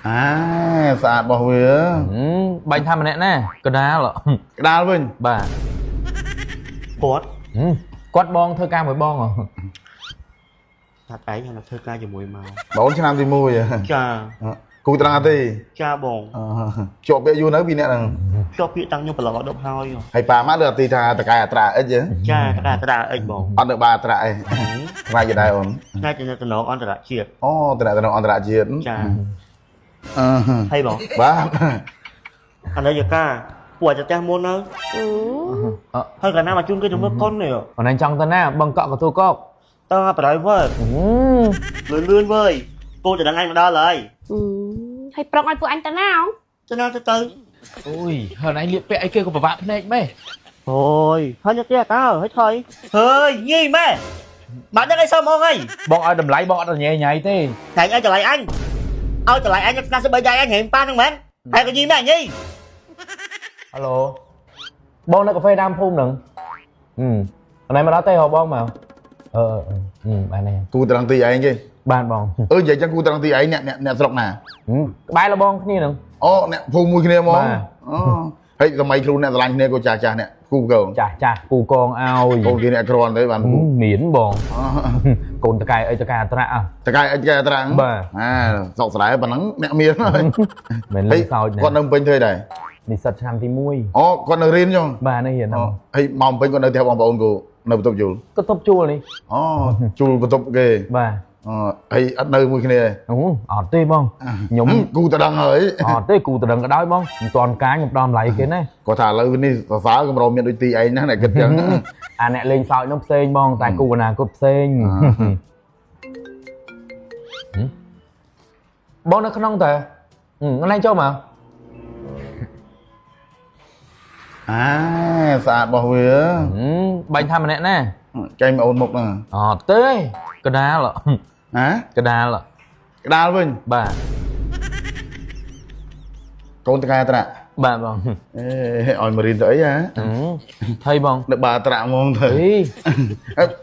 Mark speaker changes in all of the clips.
Speaker 1: สะอาดบ่เว้ย
Speaker 2: ใบทำมันแน่กระดาษเหรอก
Speaker 1: ระดาษเว้ย
Speaker 2: บ้ากดบองเธอกางเหมือนบองเหรอ
Speaker 3: thật ấy là thơ ca cho mùi màu
Speaker 1: 4 ឆ្នាំទី1
Speaker 3: cha
Speaker 1: គូត្រង់ទេ
Speaker 3: cha bồn
Speaker 1: ជាប់ពាក្យយូរនៅពីអ្នកហ្នឹង
Speaker 3: cho bị tăng nhưng phải là độc hơi
Speaker 1: ហើយប៉ាមកលើអត់ទីថាតកែអត្រាអិច
Speaker 3: cha cái đà ấy bồn
Speaker 1: អត់នៅបាអត្រាអីខ្លាចដែរអូន
Speaker 3: ngay trên tận nó on tận chiết
Speaker 1: អូតំណតំអន្តរជាតិ
Speaker 3: cha hay bồn
Speaker 1: បាទ
Speaker 3: anh ấy giờ ca của cho tem môn nữa hơn cả năm mà chung cái chúng nó con này
Speaker 2: អនឡាញចង់ទៅណាបងកក់កទូកក
Speaker 3: tao phải đấy với lươn lươn với côจะดังanh đó lời
Speaker 4: ហើយប្រុកឲ្យពួកអញទៅណា
Speaker 3: cho nên từ từ
Speaker 2: អូយហើយឯងលៀបពាក់អីគេក៏ពិបាកភ្នែកម៉េះ
Speaker 3: thôi hơi nhắc kia tao hết thôi hơi nhi mẹ bạn nhắc cái sao mong ấy
Speaker 2: បងឲ្យតម្លៃបងអត់ញ៉ៃញ៉ៃទេ
Speaker 3: thằng anh trở lại anh ao trở lại anh ta sẽ bây giờ anh hẹn pan không mến hay cái gì mẹ nhi
Speaker 2: ហៅឡូបងនៅកាហ្វេដើមភូមិហ្នឹងអនឡាញមកដល់ទេហៅបងមកបានទេ
Speaker 1: គូត្រង់ទីឯងគេ
Speaker 2: បានបង
Speaker 1: និយាយចឹងគូត្រង់ទីឯងអ្នកស្រុកណា
Speaker 2: ក្បែរលបងគ្នាហ្នឹង
Speaker 1: អូអ្នកភូមិមួយគ្នាហ្មងអូហើយសម័យខ្លួនអ្នកឆ្លាញ់គ្នាក៏ចាស់ចាស់អ្នកគូកង
Speaker 2: ចាស់គូកងឲ្យក
Speaker 1: ូនគេអ្នកក្រាន់ទៅបានគូ
Speaker 2: មានបងកូនតកែអីតកែអត្រាអ่ะ
Speaker 1: តកែអិចកែអត្រាសុកស្រែប៉ុណ្ណឹងអ្នកមានហើយ
Speaker 2: មិនលឺសោចណា
Speaker 1: គាត់នៅពេញធ្វើដែរ
Speaker 2: និស្សិតឆ្នាំទី1
Speaker 1: អូគាត់នៅរៀនចឹង
Speaker 2: បាទនៅរៀនហ្នឹង
Speaker 1: ហើយមកពេញគាត់នៅផ្ទះបងប្អូនគូនៅបន្ទប់យូរ
Speaker 2: ក៏ទប់ជួលនេះ
Speaker 1: អូជួលបន្ទប់គេ
Speaker 2: បាទ
Speaker 1: ហើយអត់នៅមួយគ្នា
Speaker 2: អត់ទេបងខ្ញុំ
Speaker 1: គូតដឹងហើយ
Speaker 2: អត់ទេគូតដឹងក៏ដោយបងមិនតាន់ការខ្ញុំផ្ដំឡៃគេណា
Speaker 1: គាត់ថាឥឡូវនេះសរសើរកម្រមានដូចទីឯងណាអ្នកគិតចឹង
Speaker 2: អាអ្នកលេងសើចនោះផ្សេងបងតែគូអនាគតផ្សេងបងនៅក្នុងតើអនឡាញចូលមក
Speaker 1: ស្អាតបោះវា
Speaker 2: បាញ់ថាម្នាក់ណា
Speaker 1: ចែងមកអូនមុខហ្នឹង
Speaker 2: អត់ទេកដាល កដាល
Speaker 1: ក្តាលវិញ
Speaker 2: បាទ
Speaker 1: កូនតកែត្រាក់
Speaker 2: បាទបង
Speaker 1: ឲ្យមករៀនទៅអីហ៎
Speaker 2: ហើយបង
Speaker 1: នៅបាត្រាក់ហ្មងទៅ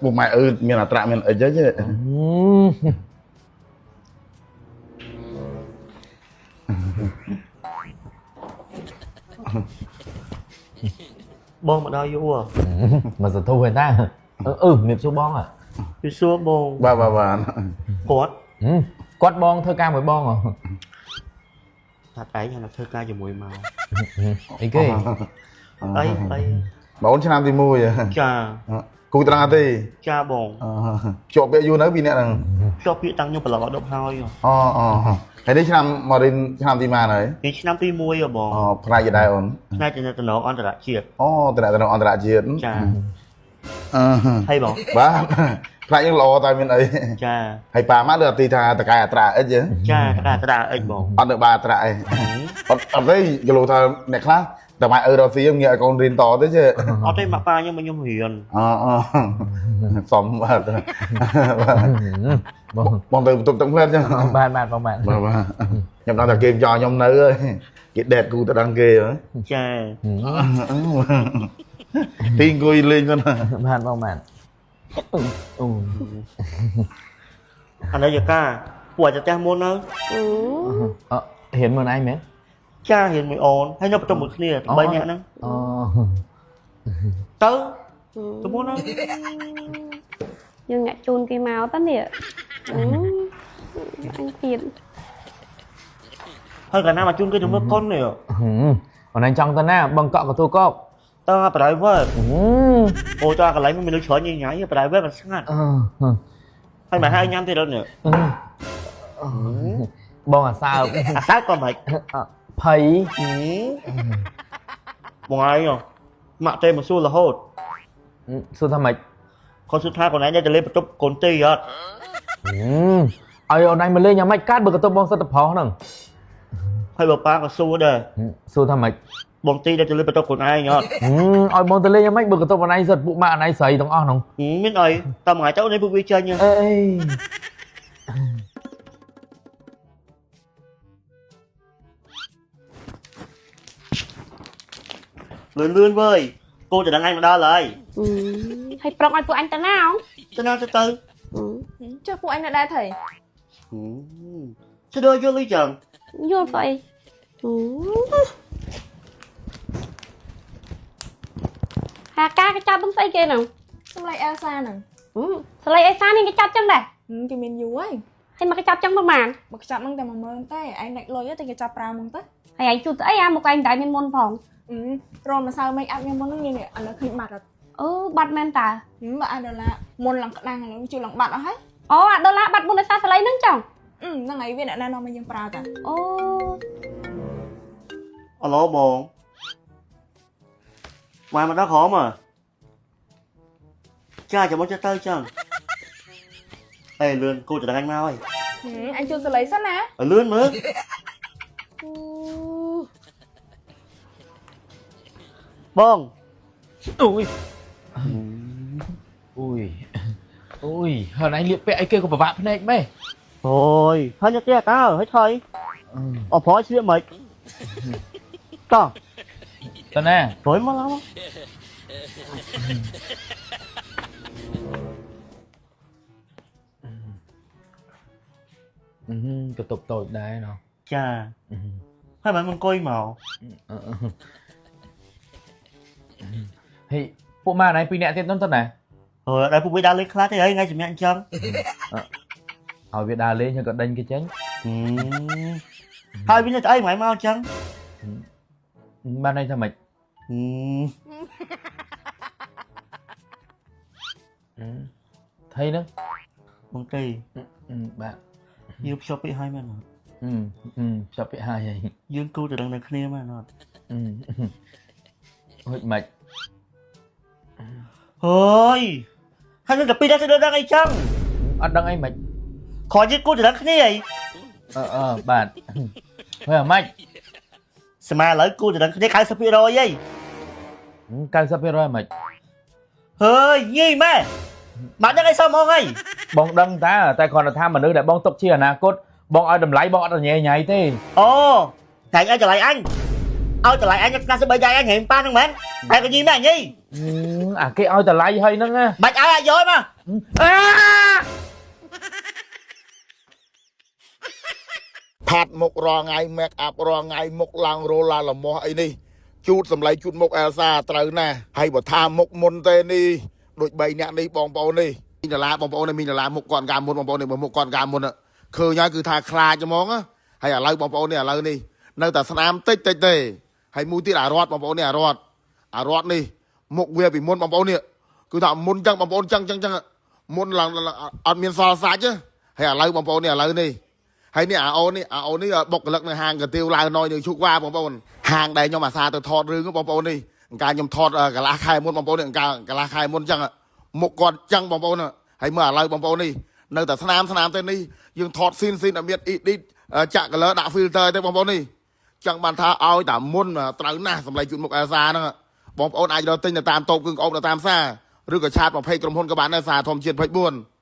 Speaker 1: ពុកម៉ែអឺមានអាត្រាក់មានអីចឹង
Speaker 3: bông mà đau vô à
Speaker 2: មកសធុហេតាមានសួរបងហ៎
Speaker 3: đi xua bông
Speaker 1: បាទ
Speaker 3: quát
Speaker 2: គាត់បងធ្វើការមួយបងហ៎
Speaker 3: thật ấy là thơ ca cho mùi màu
Speaker 2: អីគេ
Speaker 3: ấy
Speaker 1: 4 ឆ្នាំទី1
Speaker 3: cha
Speaker 1: គូត្រង់ទេ
Speaker 3: cha bồn
Speaker 1: ជាប់ពាក្យយូរនៅពីអ្នកហ្នឹង
Speaker 3: cho bị tăng nhưng phải là độc hơi
Speaker 1: អូហើយនេះឆ្នាំមករៀនឆ្នាំទីម៉ានហើយ
Speaker 3: thì năm tí mùi à bồn
Speaker 1: ផ្នែកដែរអូន
Speaker 3: ngay trên tận nó on tận chiết
Speaker 1: អូតំណតំអន្តរជាតិ
Speaker 3: cha hay bồn
Speaker 1: បាទផ្នែកយើងល្អតែមានអី
Speaker 3: cha
Speaker 1: ហើយប៉ាមកលើអត់ទីថាតកែអត្រាអិច
Speaker 3: cha cái đà ấy bồn
Speaker 1: អត់នៅបាអត្រាអីអត់ទេយល់ថាអ្នកខ្លះតែម៉ែអឺរ៉ូស៊ីងាកឲ្យកូនរៀនតទេchứ
Speaker 3: ở đây mà pa nhưng mà nhung hiền
Speaker 1: សំបាទ បងទៅបន្ទប់ទឹកផ្លែចឹង
Speaker 2: បាទបងបាទ
Speaker 1: ខ្ញុំដឹងថាគេចោលខ្ញុំនៅហើយគេដេតគូទៅដឹងគេហ៎
Speaker 3: cha
Speaker 1: ទីអង្គុយលេងគាត់
Speaker 2: បាទបងបាទ
Speaker 3: anh ấy giờ ca của cho tem môn nữa
Speaker 2: ហ៊ានមើលឯងមែន
Speaker 3: cha hiền mày ồn hay nó trong một kia bay nhẹ nữa
Speaker 2: អូ
Speaker 3: tới tôi muốn nó
Speaker 4: យើងអ្នកជូនគេមកតនេះអញទៀត
Speaker 3: hơn cả năm mà chung cái chúng nó con này
Speaker 2: អនឡាញចង់ទៅណាបងកក់កទូកក
Speaker 3: tao phải đấy với ôi tao cái lấy mình nó chở như nhái phải đấy với mà sát hay mà hai anh em thì đâu nữa
Speaker 2: បងអាសើប
Speaker 3: sát con mày
Speaker 2: ភ័យ
Speaker 3: một ai rồi mạ tên mà xua là hốt
Speaker 2: សួរថាម៉េច
Speaker 3: con số tha còn nãyจะเล่นประตูcon tì á
Speaker 2: ឲ្យអូនឯងមកលេងយ៉ាងម៉េចកាត់បើកតុបបងសិតទៅប្រុសហ្នឹង
Speaker 3: hay bà ba có xua đây
Speaker 2: សួរថាម៉េច
Speaker 3: bọn tìจะเล่นประตูcon ai nhá
Speaker 2: ឲ្យបងទៅលេងយ៉ាងម៉េចបើកតុបអូនឯងសិតពួកម៉ាក់អូនឯងស្រីទាំងអស់ហ្នឹង
Speaker 3: biết rồi tao mà cháu đây vui chơi nha
Speaker 2: អេ
Speaker 3: lươn lươn với côจะดังanh đó lời
Speaker 4: ហើយប្រុកឲ្យពួកអញទៅណា
Speaker 3: cho nên từ từ
Speaker 5: ចុះពួកអញនៅដែរថៃ
Speaker 3: sẽ đưa vô ly chừng
Speaker 4: vô vậy hà ca cái chắp bấm xây kia nào
Speaker 5: សម្លេង Elsa ហ្នឹង
Speaker 4: sao lại ai xa nên cái chắp chân này
Speaker 5: គេមានយូរហើយ
Speaker 4: hay mà cái chắp chân bằng màn
Speaker 5: បើខ្ចប់ហ្នឹងតែ10000ទេឯងដាច់លុយទៅគេចាប់ប្រើហ្មងទៅ
Speaker 4: hay anh chụp ấy à một anh đại miền môn phòng
Speaker 5: រមម្សៅ make up ខ្ញុំមុនហ្នឹងនេះឥឡូវឃើញបាត់អត់
Speaker 4: bắt men ta
Speaker 5: បើអាចដុល្លារមុនឡើងក្តាំងឥឡូវជួយឡើងបាត់អស់ហើយ
Speaker 4: đô la bắt môn sao lấy nâng chồng
Speaker 5: ហ្នឹងហើយវាអ្នកណែនាំឲ្យយើងប្រើតា
Speaker 3: Alo bồn. Ngoài mà đó khổ mà. Cha cho bố cho tơi chân. Ê Lươn, cô trở thành anh mau ơi.
Speaker 5: អញជួយសលេងសិនណា
Speaker 3: Ở Lươn nữa. Bồn.
Speaker 2: Ui. Ui. Ui, hồi nãy liệp bẹ kia của bà bạn này mày.
Speaker 3: Thôi, hơi nhắc kia tao, hết thôi. Ở phó xuyên mệt. Tao.
Speaker 2: Tao nè.
Speaker 3: Tối mà lắm.
Speaker 2: Cái tục tội đây nào.
Speaker 3: Chà. Hai bạn mình coi màu.
Speaker 2: Thì bộ ma này pin nẹ tên tao nè.
Speaker 3: Đây phụ bị đá lên class thế ấy, ngay chùm nhận chân.
Speaker 2: Hỏi Việt Đà lên cho cậu đánh cái chén.
Speaker 3: Hai bên này ấy mày mau chân.
Speaker 2: Ban đây sao mày? Thấy đó.
Speaker 3: Bông tì.
Speaker 2: Bạn.
Speaker 3: Dương shop bị hai mà nó.
Speaker 2: Shop bị hai vậy.
Speaker 3: Dương cô từ đằng này kia mà nó.
Speaker 2: Ôi mạch.
Speaker 3: Thôi. Hai người gặp pin đã sẽ đưa ra ngay chân.
Speaker 2: Ăn đăng anh mạch.
Speaker 3: Khỏi giết cô từ đằng này.
Speaker 2: Bạn. Thôi à mạch.
Speaker 3: Sao mà lấy cô từ đằng này khai sắp bị rồi vậy?
Speaker 2: Càng sắp rồi mạch.
Speaker 3: Hơi gì mà. Bạn đang ngay sao mong ấy?
Speaker 2: Bong đăng ta, ta còn là tham mà nữ để bong tục chia nà cốt. Bong ai đầm lấy bong ai nhẹ nhảy thế.
Speaker 3: Ồ, thằng ai trở lại anh. Ôi trở lại anh ta sẽ bây giờ anh hiện pan không bạn? Hay cái gì mà gì?
Speaker 2: À cái ôi tờ lấy hơi nó nghe.
Speaker 3: Bạch ai là dối mà.
Speaker 2: À!
Speaker 1: ផាត់មុខរងថ្ងៃ make up រងថ្ងៃមុខឡើងរោឡាលមាស់អីនេះជូតសម្លៃជូតមុខអែលសាត្រូវណាស់ហើយបើថាមុខមុនទេនេះដូច3នាក់នេះបងប្អូននេះមីដុល្លារបងប្អូននេះមីដុល្លារមុខគាត់កាមុនបងប្អូននេះមុខគាត់កាមុនឃើញហើយគឺថាខ្លាចហ្មងហើយឥឡូវបងប្អូននេះឥឡូវនេះនៅតែស្នាមតិចទេហើយមួយទៀតអារត់បងប្អូននេះអារត់នេះមុខវាពីមុនបងប្អូននេះគឺថាមុនចឹងបងប្អូនចឹងមុនឡើងអត់មានសល់សាច់ទេហើយឥឡូវបងប្អូននេះឥឡូវនេះហើយនេះអាអូននេះបុគ្គលិកនៅហាងកាទៀវឡើងណយនៅឈុកវ៉ាបងប្អូនហាងដែលខ្ញុំអាសាទៅថតរឿងបងប្អូននេះការខ្ញុំថតកន្លះខែមុនបងប្អូននេះកន្លះខែមុនចឹងមុខគាត់ចឹងបងប្អូនហើយមើលឥឡូវបងប្អូននេះនៅតែស្នាមទេនេះយើងថតស៊ីនអត់មានអ៊ីឌីតចាក់ color ដាក់ filter ទេបងប្អូននេះចឹងបានថាឲ្យតែមុនត្រូវណាស់សម្លេងជូតមុខអេលសាហ្នឹងបងប្អូនអាចរកទិញទៅតាមតូបគឺក្អោបទៅតាមផ្សារឬក៏ឆាតប្រភេទក្រុមហ៊ុនក៏បានដែរសារធម្មជាតិ24